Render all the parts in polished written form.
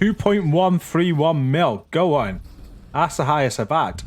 2.131 mil. Go on. That's the highest I've had.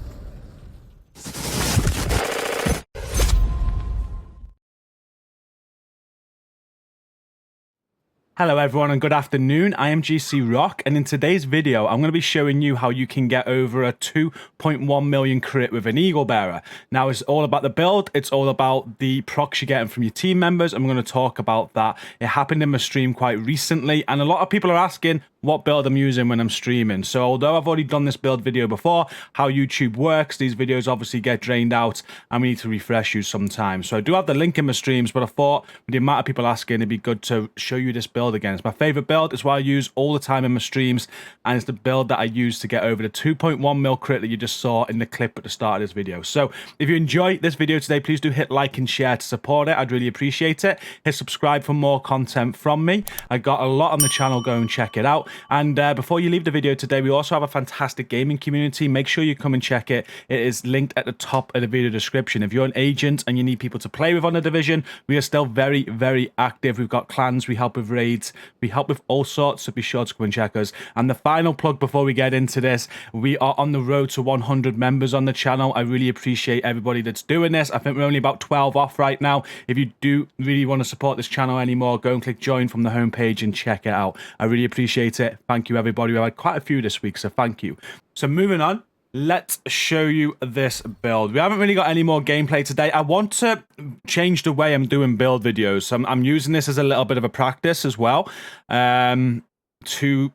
Hello everyone and good afternoon. I am GCROCK, and in today's video I'm going to be showing you how you can get over a 2.1 million crit with an Eagle Bearer. Now it's all about the build, it's all about the procs you're getting from your team members. I'm going to talk about that. It happened in my stream quite recently and a lot of people are asking what build I'm using when I'm streaming. So although I've already done this build video before, how YouTube works, these videos obviously get drained out and we need to refresh you sometimes. So I do have the link in my streams, but I thought with the amount of people asking, it'd be good to show you this build again. It's my favorite build. It's what I use all the time in my streams, and it's the build that I use to get over the 2.1 mil crit that you just saw in the clip at the start of this video. So if you enjoy this video today, please do hit like and share to support it. I'd really appreciate it. Hit subscribe for more content from me. I got a lot on the channel. Go and check it out. And before you leave the video today, we also have a fantastic gaming community. Make sure you come and check it. It is linked at the top of the video description. If you're an agent and you need people to play with on the division, we are still very, very active. We've got clans, we help with raids, we help with all sorts, so be sure to come and check us. And the final plug before we get into this, we are on the road to 100 members on the channel. I really appreciate everybody that's doing this. I think we're only about 12 off right now. If you do really want to support this channel anymore, go and click join from the homepage and check it out. I really appreciate it. Thank you everybody. We've had quite a few this week, so thank you. So moving on, let's show you this build. We haven't really got any more gameplay today. I want to change the way I'm doing build videos. So I'm using this as a little bit of a practice as well, to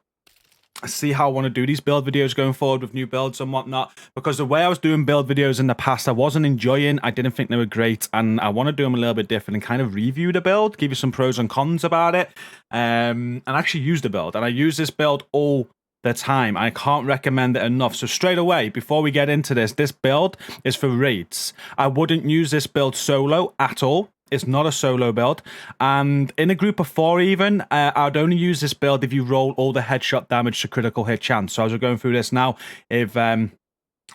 see how I want to do these build videos going forward with new builds and whatnot, because the way I was doing build videos in the past I wasn't enjoying. I didn't think they were great, and I want to do them a little bit different and kind of review the build, give you some pros and cons about it, and actually use the build. And I use this build all the time. I can't recommend it enough. So straight away, before we get into this build is for raids. I wouldn't use this build solo at all. It's not a solo build, and in a group of 4 even, I'd only use this build if you roll all the headshot damage to critical hit chance. So as we're going through this now, if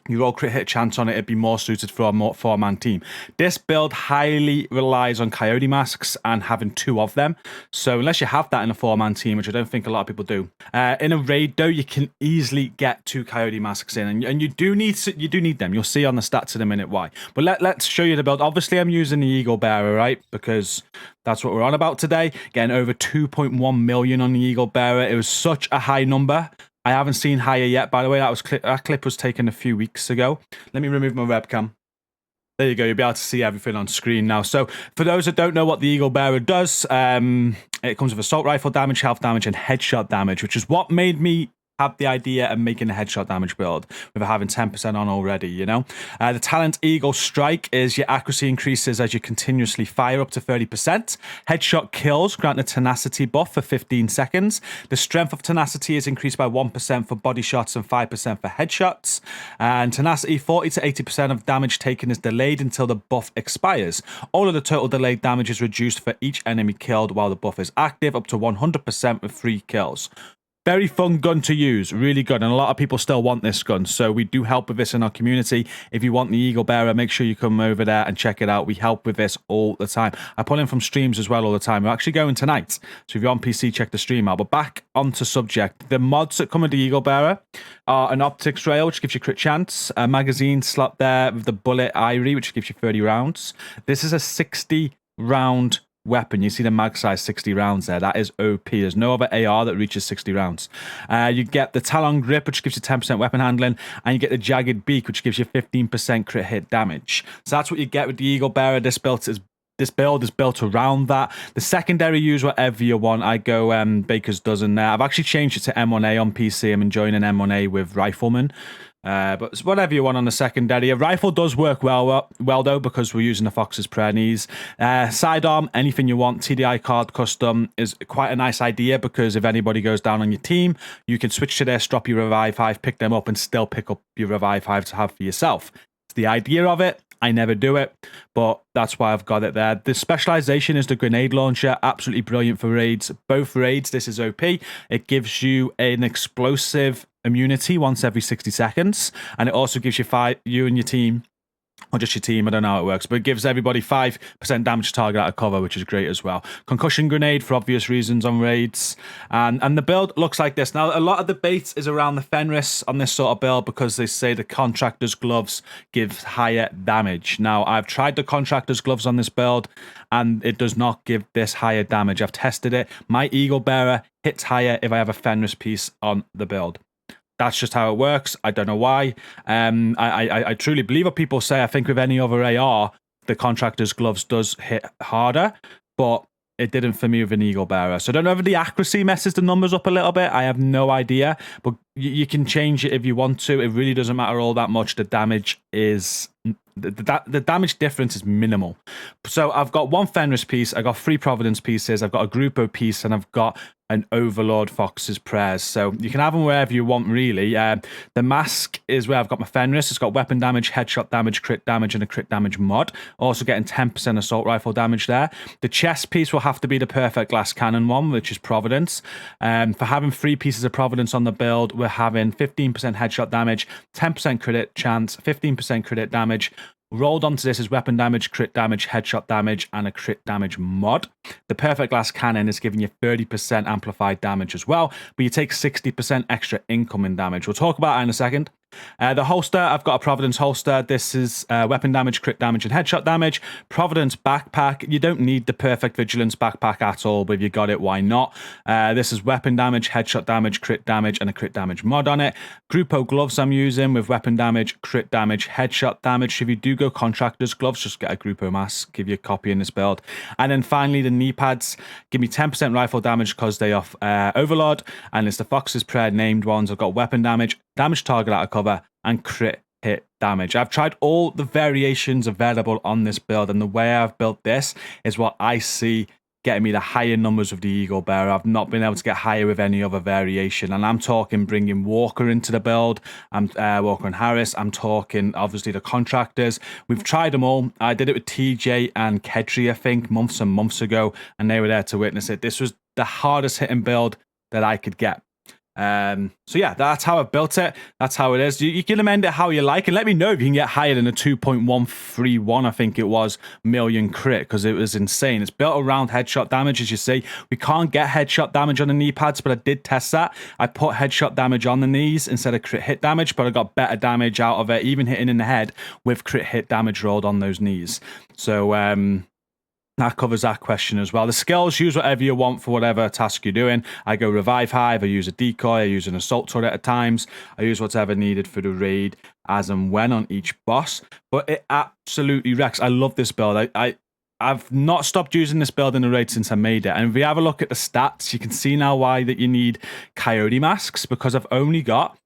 you roll crit hit chance on it, it'd be more suited for a 4-man team. This build highly relies on coyote masks and having 2 of them. So unless you have that in a 4-man team, which I don't think a lot of people do, in a raid though, you can easily get 2 coyote masks in, and you do need them. You'll see on the stats in a minute why. But let's show you the build. Obviously, I'm using the Eagle Bearer, right? Because that's what we're on about today. Getting over 2.1 million on the Eagle Bearer. It was such a high number. I haven't seen higher yet, by the way. That clip was taken a few weeks ago. Let me remove my webcam. There you go. You'll be able to see everything on screen now. So for those that don't know what the Eagle Bearer does, it comes with assault rifle damage, health damage, and headshot damage, which is what made me have the idea of making a headshot damage build with having 10% on already, you know. The talent Eagle Strike is your accuracy increases as you continuously fire up to 30%. Headshot kills grant a tenacity buff for 15 seconds. The strength of tenacity is increased by 1% for body shots and 5% for headshots. And tenacity, 40 to 80% of damage taken is delayed until the buff expires. All of the total delayed damage is reduced for each enemy killed while the buff is active, up to 100% with 3 kills. Very fun gun to use, really good, and a lot of people still want this gun, so we do help with this in our community. If you want the Eagle Bearer, make sure you come over there and check it out. We help with this all the time. I pull in from streams as well all the time. We're actually going tonight, so if you're on PC, check the stream out. But back onto subject. The mods that come with the Eagle Bearer are an optics rail, which gives you crit chance, a magazine slot there with the bullet Irie, which gives you 30 rounds. This is a 60 round weapon. You see the mag size 60 rounds there. That is OP. There's no other AR that reaches 60 rounds. You get the Talon Grip, which gives you 10% weapon handling, and you get the Jagged Beak, which gives you 15% crit hit damage. So that's what you get with the Eagle Bearer. This build is built around that. The secondary, use whatever you want. I go Baker's Dozen there. I've actually changed it to M1A on PC. I'm enjoying an M1A with Rifleman. But it's whatever you want on the secondary. A rifle does work well though, because we're using the Fox's Prayer Knees. Sidearm, anything you want. TDI card custom is quite a nice idea, because if anybody goes down on your team, you can switch to this, drop your Revive 5, pick them up, and still pick up your Revive 5 to have for yourself. It's the idea of it. I never do it, but that's why I've got it there. The specialization is the grenade launcher. Absolutely brilliant for raids. Both raids, this is OP. It gives you an explosive immunity once every 60 seconds, and it also gives you and your team or just your team. I don't know how it works, but it gives everybody 5% damage to target out of cover, which is great as well. Concussion grenade for obvious reasons on raids. And the build looks like this. Now, a lot of debate is around the Fenris on this sort of build because they say the contractor's gloves give higher damage. Now, I've tried the contractor's gloves on this build and it does not give this higher damage. I've tested it. My Eagle Bearer hits higher if I have a Fenris piece on the build. That's just how it works. I don't know why. I truly believe what people say. I think with any other AR, the contractor's gloves does hit harder, but it didn't for me with an Eagle Bearer. So I don't know if the accuracy messes the numbers up a little bit. I have no idea, but you can change it if you want to. It really doesn't matter all that much. The damage is... The damage difference is minimal. So I've got one Fenris piece, I've got 3 Providence pieces, I've got a Grupo piece, and I've got an Overlord Fox's Prayers. So you can have them wherever you want, really. The mask is where I've got my Fenris. It's got weapon damage, headshot damage, crit damage, and a crit damage mod. Also getting 10% assault rifle damage there. The chest piece will have to be the perfect glass cannon one, which is Providence. For having 3 pieces of Providence on the build, we're having 15% headshot damage, 10% crit chance, 15% crit damage. Rolled onto this is weapon damage, crit damage, headshot damage, and a crit damage mod. The perfect glass cannon is giving you 30% amplified damage as well, but you take 60% extra incoming damage. We'll talk about that in a second. The holster, I've got a Providence holster. This is weapon damage, crit damage, and headshot damage. Providence backpack. You don't need the perfect vigilance backpack at all, but if you got it, why not? This is weapon damage, headshot damage, crit damage, and a crit damage mod on it. Grupo gloves I'm using with weapon damage, crit damage, headshot damage. If you do go contractor's gloves, just get a Grupo mask. Give you a copy in this build. And then finally, the knee pads give me 10% rifle damage because they off Overlord. And it's the Fox's Prayer named ones. I've got weapon damage, damage target out of cover, and crit hit damage. I've tried all the variations available on this build, and the way I've built this is what I see getting me the higher numbers of the Eagle Bearer. I've not been able to get higher with any other variation, and I'm talking bringing Walker into the build. I'm Walker and Harris. I'm talking obviously the contractors. We've tried them all. I did it with TJ and Kedri, I think, months and months ago, and they were there to witness it. This was the hardest hitting build that I could get. So yeah, that's how I've built it. That's how it is. You can amend it how you like, and let me know if you can get higher than a 2.131, I think it was, million crit, because it was insane. It's built around headshot damage, as you see. We can't get headshot damage on the knee pads, but I did test that. I put headshot damage on the knees instead of crit hit damage, but I got better damage out of it, even hitting in the head with crit hit damage rolled on those knees. So that covers that question as well. The skills, use whatever you want for whatever task you're doing. I go revive hive, I use a decoy, I use an assault turret at times. I use whatever needed for the raid as and when on each boss. But it absolutely wrecks. I love this build. I've not stopped using this build in the raid since I made it. And if we have a look at the stats, you can see now why that you need coyote masks, because I've only got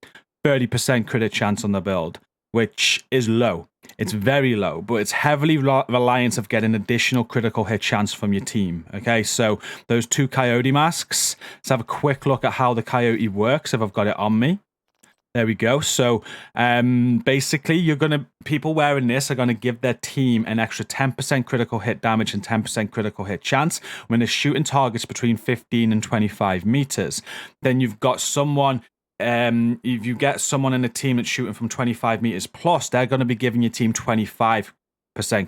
30% crit chance on the build, which is low. It's very low, but it's heavily reliant of getting additional critical hit chance from your team. Okay, so those 2 coyote masks. Let's have a quick look at how the coyote works if I've got it on me. There we go. So basically, people wearing this are going to give their team an extra 10% critical hit damage and 10% critical hit chance when they're shooting targets between 15 and 25 meters. Then you've got someone... if you get someone in a team that's shooting from 25 meters plus, they're going to be giving your team 25%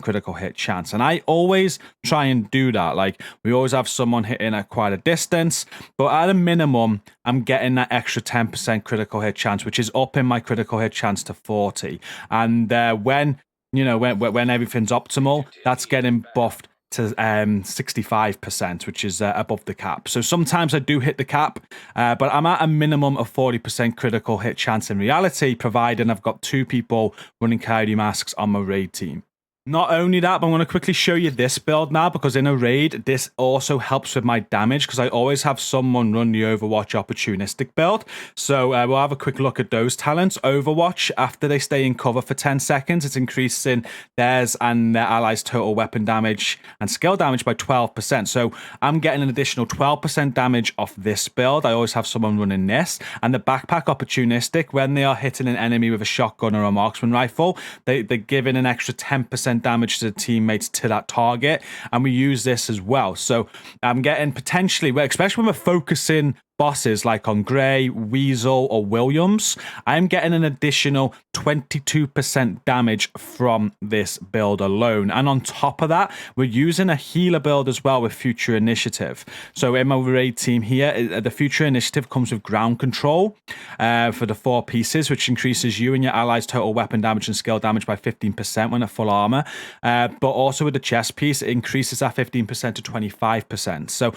critical hit chance. And I always try and do that. Like, we always have someone hitting at quite a distance, but at a minimum, I'm getting that extra 10% critical hit chance, which is upping my critical hit chance to 40. And when everything's optimal, that's getting buffed to 65%, which is above the cap. So sometimes I do hit the cap, but I'm at a minimum of 40% critical hit chance in reality, providing I've got 2 people running coyote masks on my raid team. Not only that, but I'm going to quickly show you this build now, because in a raid, this also helps with my damage, because I always have someone run the Overwatch opportunistic build. So we'll have a quick look at those talents. Overwatch, after they stay in cover for 10 seconds, it's increasing theirs and their allies' total weapon damage and skill damage by 12%. So I'm getting an additional 12% damage off this build. I always have someone running this. And the backpack opportunistic, when they are hitting an enemy with a shotgun or a marksman rifle, they're giving an extra 10% 50% damage to the teammates to that target, and we use this as well. So I'm getting potentially, especially when we're focusing bosses like on Grey, Weasel, or Williams, I'm getting an additional 22% damage from this build alone. And on top of that, we're using a healer build as well with Future Initiative. So in my raid team here, the Future Initiative comes with ground control for the 4 pieces, which increases you and your allies' total weapon damage and skill damage by 15% when at full armor. But also with the chest piece, it increases that 15% to 25%. So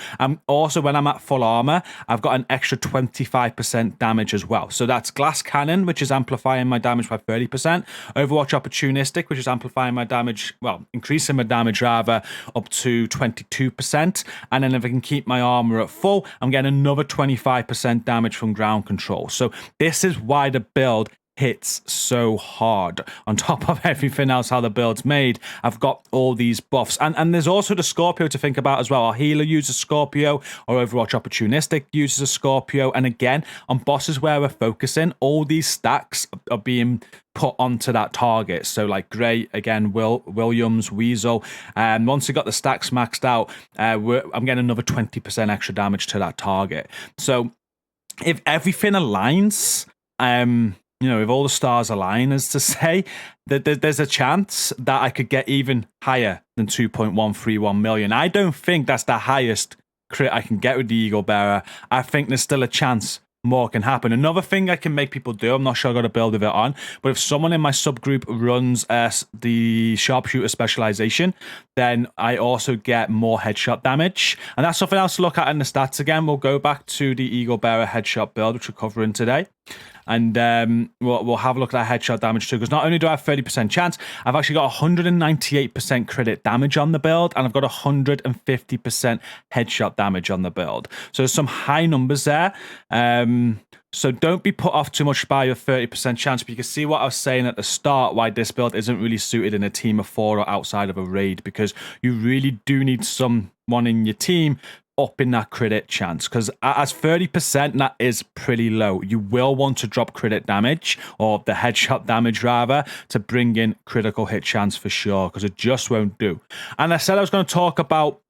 also when I'm at full armor, I've got an extra 25% damage as well. So that's Glass Cannon, which is amplifying my damage by 30%. Overwatch Opportunistic, which is amplifying my damage, well, increasing my damage rather, up to 22%. And then if I can keep my armor at full, I'm getting another 25% damage from ground control. So this is why the build hits so hard. On top of everything else, how the build's made, I've got all these buffs. And there's also the Scorpio to think about as well. Our healer uses Scorpio, or Overwatch Opportunistic uses a Scorpio. And again, on bosses where we're focusing, all these stacks are being put onto that target. So like Grey, again, Williams, Weasel. And once we got the stacks maxed out, I'm getting another 20% extra damage to that target. So if everything aligns, you know, if all the stars align, as to say, that there's a chance that I could get even higher than 2.131 million. I don't think that's the highest crit I can get with the Eagle Bearer. I think there's still a chance more can happen. Another thing I can make people do, I'm not sure I've got a build of it on, but if someone in my subgroup runs the sharpshooter specialization, then I also get more headshot damage. And that's something else to look at in the stats again. We'll go back to the Eagle Bearer headshot build, which we're covering today. And we'll have a look at that headshot damage too, because not only do I have 30% chance, I've actually got 198% credit damage on the build, and I've got 150% headshot damage on the build. So there's some high numbers there. So don't be put off too much by your 30% chance, but you can see what I was saying at the start, why this build isn't really suited in a team of 4 or outside of a raid, because you really do need someone in your team up in that crit chance, because as 30%, that is pretty low. You will want to drop crit damage, or the headshot damage rather, to bring in critical hit chance for sure, because it just won't do. And I said I was going to talk about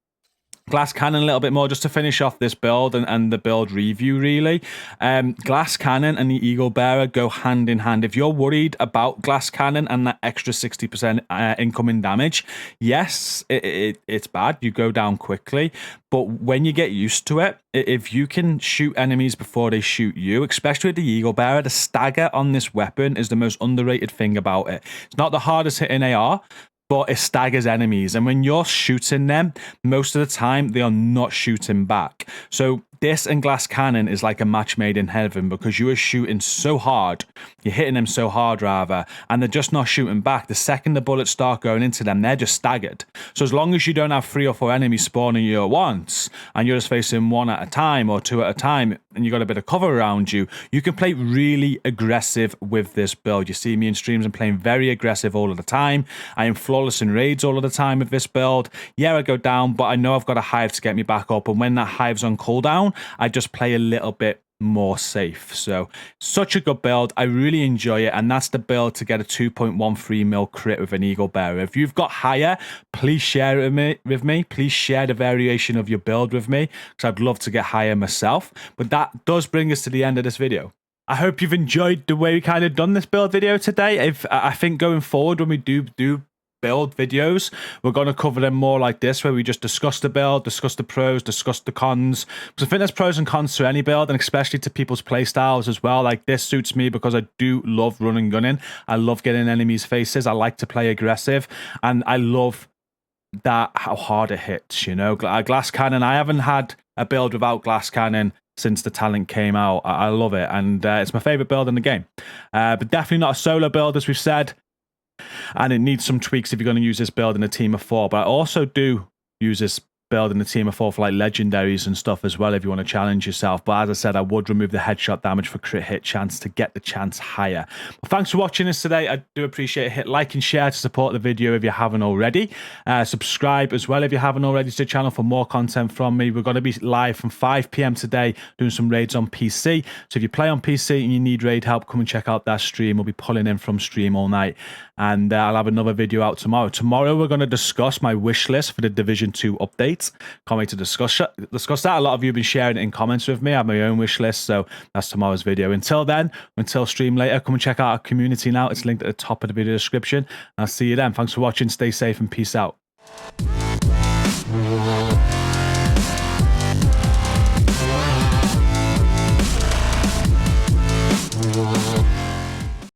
Glass Cannon a little bit more just to finish off this build and the build review, really. Glass Cannon and the Eagle Bearer go hand in hand. If you're worried about Glass Cannon and that extra 60% incoming damage, yes, it's bad. You go down quickly. But when you get used to it, if you can shoot enemies before they shoot you, especially with the Eagle Bearer, the stagger on this weapon is the most underrated thing about it. It's not the hardest hitting AR, but it staggers enemies. And when you're shooting them, most of the time, they are not shooting back. So this and Glass Cannon is like a match made in heaven, because you are shooting so hard, you're hitting them so hard rather, and they're just not shooting back. The second the bullets start going into them, they're just staggered. So as long as you don't have 3 or 4 enemies spawning you at once, and you're just facing 1 at a time or 2 at a time, and you got a bit of cover around you, you can play really aggressive with this build. You see me in streams, I'm playing very aggressive all of the time. I am flawless in raids all of the time with this build. Yeah, I go down, but I know I've got a hive to get me back up, and when that hive's on cooldown, I just play a little bit more safe. So such a good build. I really enjoy it, and that's the build to get a 2.13 mil crit with an Eagle Bearer. If you've got higher, please share it with me. Please share the variation of your build with me, because I'd love to get higher myself. But that does bring us to the end of this video. I hope you've enjoyed the way we kind of done this build video today. I think going forward, when we do build videos, we're going to cover them more like this, where we just discuss the build, discuss the pros, discuss the cons, because I think there's pros and cons to any build, and especially to people's play styles as well. Like, this suits me because I do love running gunning. I love getting enemies' faces. I like to play aggressive, and I love that how hard it hits, you know. Glass Cannon, I haven't had a build without Glass Cannon since the talent came out. I love it, and it's my favorite build in the game, but definitely not a solo build, as we've said. And it needs some tweaks if you're going to use this build in a team of 4. But I also do use this building a team of 4 for like legendaries and stuff as well if you want to challenge yourself. But as I said, I would remove the headshot damage for crit hit chance to get the chance higher. But thanks for watching this today. I do appreciate it. Hit like and share to support the video if you haven't already. Subscribe as well if you haven't already to the channel for more content from me. We're going to be live from 5 p.m. today doing some raids on PC. So if you play on PC and you need raid help, come and check out that stream. We'll be pulling in from stream all night. And I'll have another video out tomorrow. Tomorrow we're going to discuss my wish list for the Division 2 updates. Can't wait to discuss that. A lot of you have been sharing it in comments with me. I have my own wish list, so that's tomorrow's video. Until then, until stream later, come and check out our community now. It's linked at the top of the video description. I'll see you then. Thanks for watching. Stay safe and peace out.